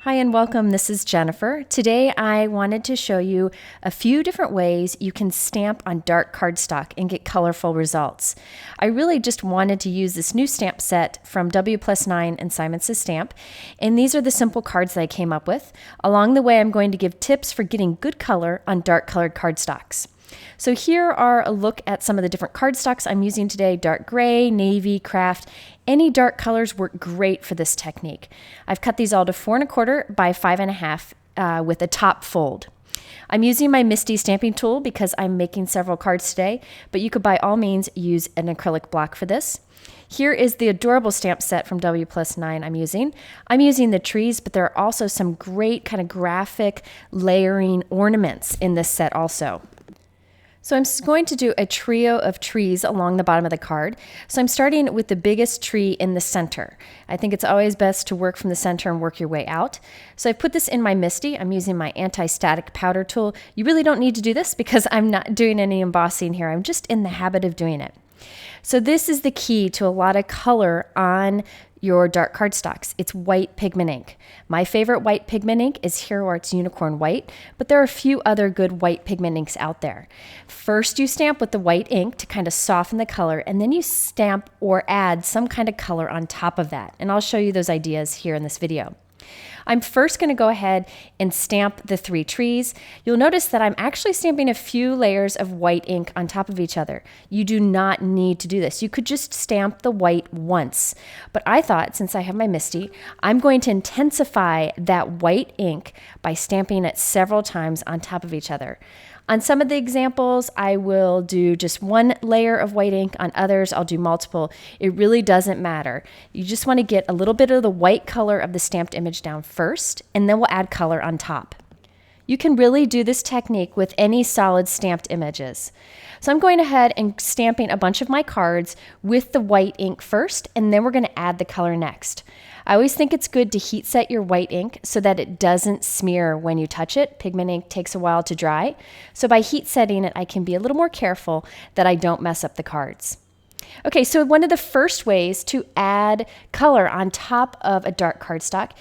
Hi and welcome, this is Jennifer. Today I wanted to show you a few different ways you can stamp on dark cardstock and get colorful results. I really just wanted to use this new stamp set from W+9 and Simon Says Stamp, and these are the simple cards that I came up with. Along the way I'm going to give tips for getting good color on dark colored cardstocks. So here are a look at some of the different cardstocks I'm using today: dark gray, navy, craft. Any dark colors work great for this technique. I've cut these all to 4 1/4 by 5 1/2 with a top fold. I'm using my Misty stamping tool because I'm making several cards today, but you could by all means use an acrylic block for this. Here is the adorable stamp set from W+9 I'm using. I'm using the trees, but there are also some great kind of graphic layering ornaments in this set also. So I'm going to do a trio of trees along the bottom of the card. So I'm starting with the biggest tree in the center. I think it's always best to work from the center and work your way out. So I put this in my Misty. I'm using my anti-static powder tool. You really don't need to do this because I'm not doing any embossing here. I'm just in the habit of doing it. So this is the key to a lot of color on your dark cardstocks. It's white pigment ink. My favorite white pigment ink is Hero Art's Unicorn White, but there are a few other good white pigment inks out there. First, you stamp with the white ink to kind of soften the color, and then you stamp or add some kind of color on top of that. And I'll show you those ideas here in this video. I'm first going to go ahead and stamp the 3 trees. You'll notice that I'm actually stamping a few layers of white ink on top of each other. You do not need to do this. You could just stamp the white once. But I thought, since I have my Misty, I'm going to intensify that white ink by stamping it several times on top of each other. On some of the examples, I will do just 1 layer of white ink. On others, I'll do multiple. It really doesn't matter. You just want to get a little bit of the white color of the stamped image down first, and then we'll add color on top. You can really do this technique with any solid stamped images. So I'm going ahead and stamping a bunch of my cards with the white ink first, and then we're going to add the color next. I always think it's good to heat set your white ink so that it doesn't smear when you touch it. Pigment ink takes a while to dry. So by heat setting it, I can be a little more careful that I don't mess up the cards. Okay, so one of the first ways to add color on top of a dark cardstock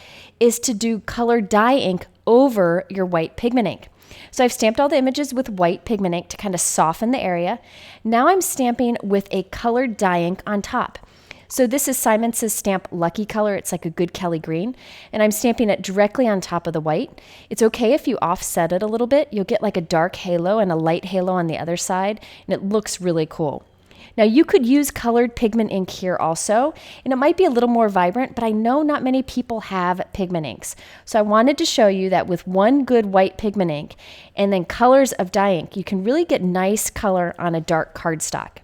is to do colored dye ink over your white pigment ink. So I've stamped all the images with white pigment ink to kind of soften the area. Now I'm stamping with a colored dye ink on top. So this is Simon Says Stamp Lucky Color. It's like a good Kelly green, and I'm stamping it directly on top of the white. It's okay if you offset it a little bit. You'll get like a dark halo and a light halo on the other side, and it looks really cool. Now you could use colored pigment ink here also, and it might be a little more vibrant, but I know not many people have pigment inks. So I wanted to show you that with 1 good white pigment ink and then colors of dye ink, you can really get nice color on a dark cardstock.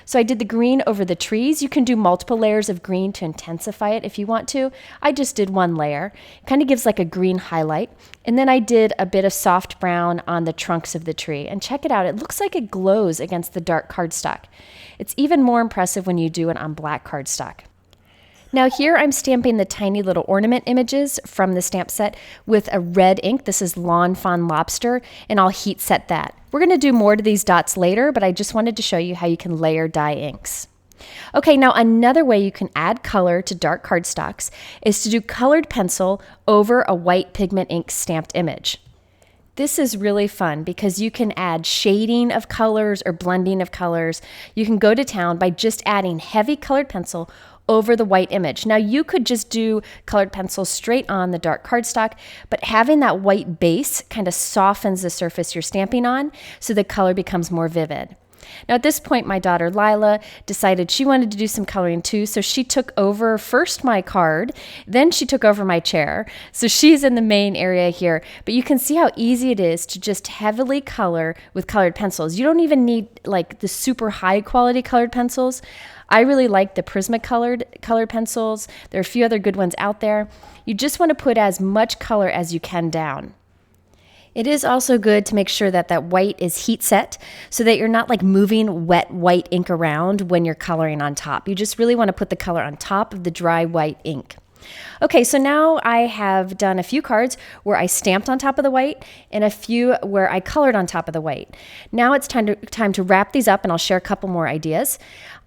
So I did the green over the trees. You can do multiple layers of green to intensify it if you want to. I just did 1 layer. It kind of gives like a green highlight. And then I did a bit of soft brown on the trunks of the tree. And check it out. It looks like it glows against the dark cardstock. It's even more impressive when you do it on black cardstock. Now here I'm stamping the tiny little ornament images from the stamp set with a red ink. This is Lawn Fawn Lobster, and I'll heat set that. We're going to do more to these dots later, but I just wanted to show you how you can layer dye inks. Okay, now another way you can add color to dark cardstocks is to do colored pencil over a white pigment ink stamped image. This is really fun because you can add shading of colors or blending of colors. You can go to town by just adding heavy colored pencil over the white image. Now you could just do colored pencil straight on the dark cardstock, but having that white base kind of softens the surface you're stamping on so the color becomes more vivid. Now at this point, my daughter Lila decided she wanted to do some coloring too, so she took over first my card, then she took over my chair. So she's in the main area here, but you can see how easy it is to just heavily color with colored pencils. You don't even need like the super high quality colored pencils. I really like the Prismacolored colored pencils. There are a few other good ones out there. You just want to put as much color as you can down. It is also good to make sure that that white is heat set so that you're not like moving wet white ink around when you're coloring on top. You just really want to put the color on top of the dry white ink. Okay, so now I have done a few cards where I stamped on top of the white and a few where I colored on top of the white. Now it's time to wrap these up, and I'll share a couple more ideas.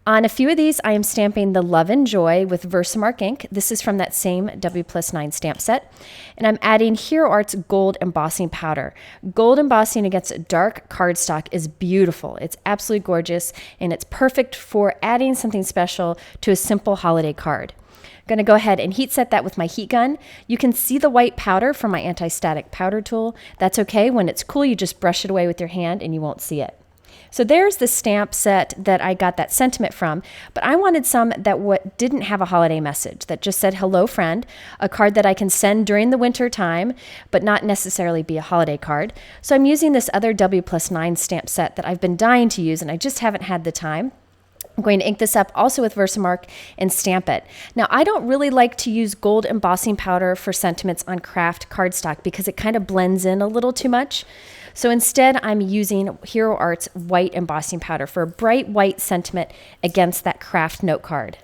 On a few of these, I am stamping the Love and Joy with Versamark ink. This is from that same W+9 stamp set. And I'm adding Hero Art's gold embossing powder. Gold embossing against dark cardstock is beautiful. It's absolutely gorgeous, and it's perfect for adding something special to a simple holiday card. I'm going to go ahead and heat set that with my heat gun. You can see the white powder from my anti-static powder tool. That's okay. When it's cool, you just brush it away with your hand and you won't see it. So there's the stamp set that I got that sentiment from, but I wanted some that didn't have a holiday message, that just said, hello friend, a card that I can send during the winter time, but not necessarily be a holiday card. So I'm using this other W+9 stamp set that I've been dying to use, and I just haven't had the time. I'm going to ink this up also with Versamark and stamp it. Now, I don't really like to use gold embossing powder for sentiments on craft cardstock because it kind of blends in a little too much. So instead, I'm using Hero Art's white embossing powder for a bright white sentiment against that craft note card.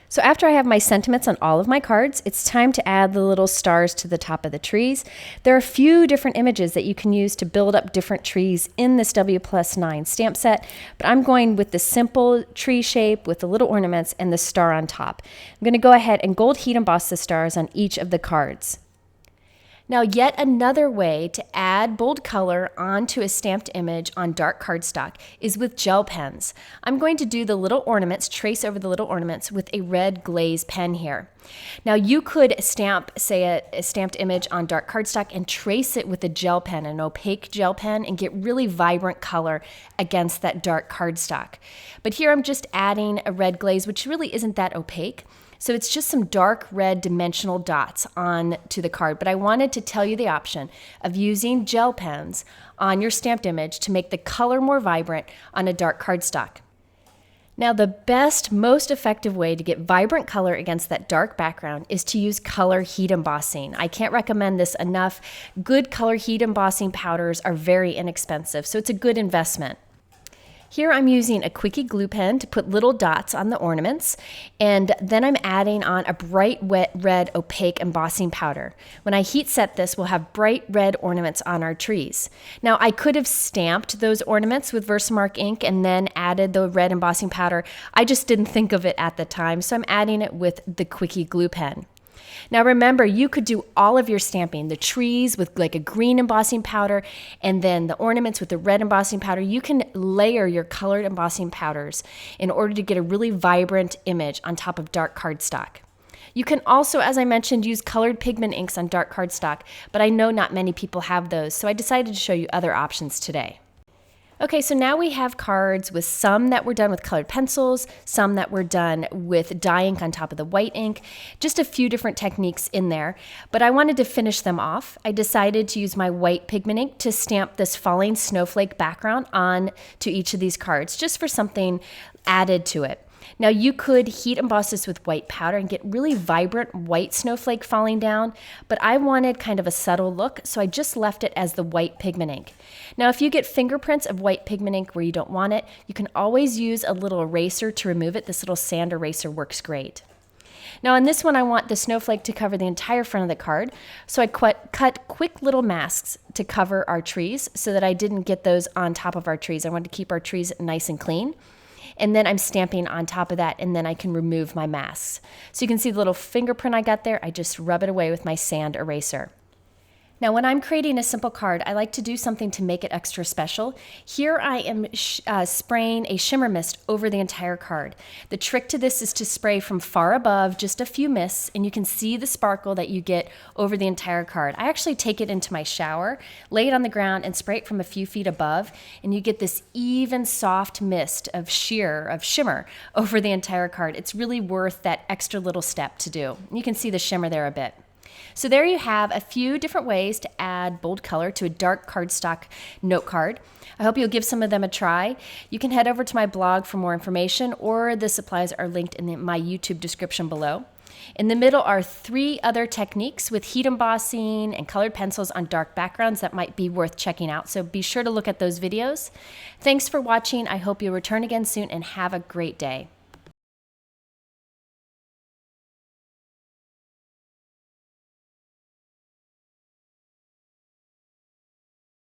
So after I have my sentiments on all of my cards, it's time to add the little stars to the top of the trees. There are a few different images that you can use to build up different trees in this W+9 stamp set, but I'm going with the simple tree shape with the little ornaments and the star on top. I'm going to go ahead and gold heat emboss the stars on each of the cards. Now, yet another way to add bold color onto a stamped image on dark cardstock is with gel pens. I'm going to do the little ornaments, trace over the little ornaments with a red glaze pen here. Now, you could stamp, say, a stamped image on dark cardstock and trace it with a gel pen, an opaque gel pen, and get really vibrant color against that dark cardstock. But here I'm just adding a red glaze, which really isn't that opaque. So it's just some dark red dimensional dots on to the card, but I wanted to tell you the option of using gel pens on your stamped image to make the color more vibrant on a dark cardstock. Now, the best, most effective way to get vibrant color against that dark background is to use color heat embossing. I can't recommend this enough. Good color heat embossing powders are very inexpensive, so it's a good investment. Here I'm using a quickie glue pen to put little dots on the ornaments, and then I'm adding on a bright wet red opaque embossing powder. When I heat set this, we'll have bright red ornaments on our trees. Now, I could have stamped those ornaments with Versamark ink and then added the red embossing powder. I just didn't think of it at the time, so I'm adding it with the quickie glue pen. Now remember, you could do all of your stamping, the trees with like a green embossing powder, and then the ornaments with the red embossing powder. You can layer your colored embossing powders in order to get a really vibrant image on top of dark cardstock. You can also, as I mentioned, use colored pigment inks on dark cardstock, but I know not many people have those, so I decided to show you other options today. Okay, so now we have cards with some that were done with colored pencils, some that were done with dye ink on top of the white ink, just a few different techniques in there. But I wanted to finish them off. I decided to use my white pigment ink to stamp this falling snowflake background on to each of these cards, just for something added to it. Now, you could heat emboss this with white powder and get really vibrant white snowflake falling down, but I wanted kind of a subtle look, so I just left it as the white pigment ink. Now, if you get fingerprints of white pigment ink where you don't want it, you can always use a little eraser to remove it. This little sand eraser works great. Now on this one, I want the snowflake to cover the entire front of the card, so I cut quick little masks to cover our trees so that I didn't get those on top of our trees. I wanted to keep our trees nice and clean. And then I'm stamping on top of that, and then I can remove my masks. So you can see the little fingerprint I got there. I just rub it away with my sand eraser. Now, when I'm creating a simple card, I like to do something to make it extra special. Here I am spraying a shimmer mist over the entire card. The trick to this is to spray from far above, just a few mists, and you can see the sparkle that you get over the entire card. I actually take it into my shower, lay it on the ground, and spray it from a few feet above, and you get this even soft mist of shimmer over the entire card. It's really worth that extra little step to do. You can see the shimmer there a bit. So there you have a few different ways to add bold color to a dark cardstock note card. I hope you'll give some of them a try. You can head over to my blog for more information, or the supplies are linked in my YouTube description below. In the middle are 3 other techniques with heat embossing and colored pencils on dark backgrounds that might be worth checking out, so be sure to look at those videos. Thanks for watching. I hope you'll return again soon and have a great day.